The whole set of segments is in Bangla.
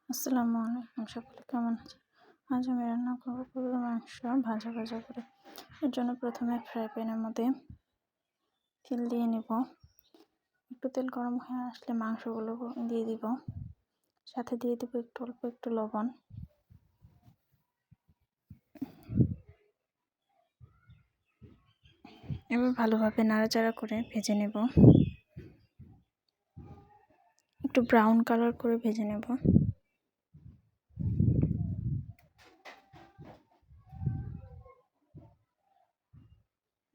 আসসালামু আলাইকুম, সকলে কেমন আছে? আজ আমি রান্না করবো গরুর মাংস ভাজা ভাজা করে। এর জন্য প্রথমে ফ্রাই প্যানের মধ্যে তেল দিয়ে নেব। একটু তেল গরম হয়ে আসলে মাংসগুলো দিয়ে দিব, সাথে দিয়ে দেবো অল্প একটু লবণ। এবার ভালোভাবে নাড়াচাড়া করে ভেজে নেব, একটু ব্রাউন কালার করে ভেজে নেব।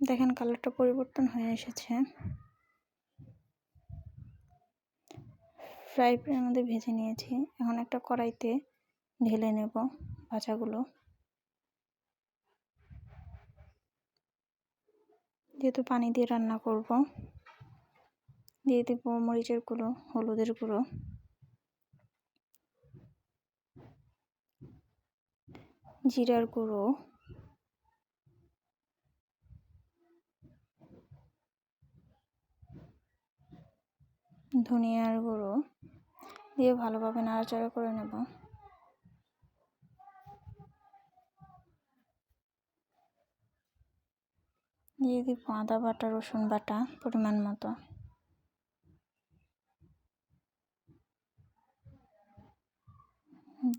দেখেন কালারটা পরিবর্তন হয়ে এসেছে। ফ্রাই প্যানের মধ্যে ভেজে নিয়েছি, এখন একটা কড়াইতে ঢেলে নেব ভাজাগুলো। যেহেতু পানি দিয়ে রান্না করব, দিয়ে দেব মরিচের গুঁড়ো, হলুদের গুঁড়ো, জিরার গুঁড়ো, ধনিয়ার গুঁড়ো দিয়ে ভালোভাবে নাড়াচাড়া করে নেব। দিয়ে দিব আদা বাটা, রসুন বাটা পরিমাণ মতো।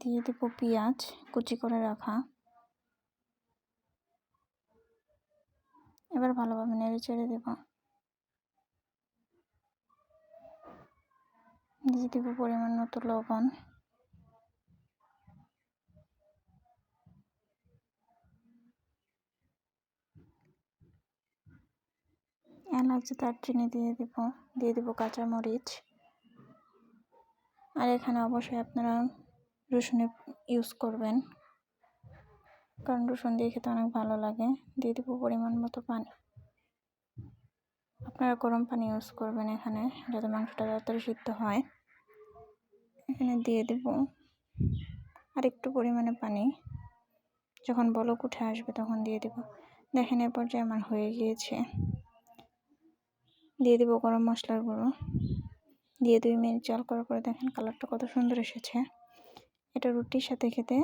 দিয়ে দেব পেঁয়াজ কুচি করে রাখা। এবার ভালোভাবে নেড়ে চেড়ে দেব। দিয়ে দেব পরিমাণ মতো লবণ। এলাচ, দারচিনি দিয়ে দেব কাঁচামরিচ। আর এখানে অবশ্যই আপনারা রসুনের ইউজ করবেন, কারণ রসুন দিয়ে খেতে অনেক ভালো লাগে। দিয়ে দেব পরিমাণ মতো পানি। আপনারা গরম পানি ইউজ করবেন এখানে, যাতে মাংসটা তাড়াতাড়ি সিদ্ধ হয়। এখানে দিয়ে দেব আরেকটু পরিমাণে পানি। যখন বলক উঠে আসবে তখন দিয়ে দেব। দেখেন এ পর্যায়ে আমার হয়ে গিয়েছে। দিয়ে দেব গরম মশলার গুঁড়ো। দিয়ে 2 মিনিট জাল করার পরে দেখেন কালারটা কত সুন্দর এসেছে। এটা রুটির সাথে খেতে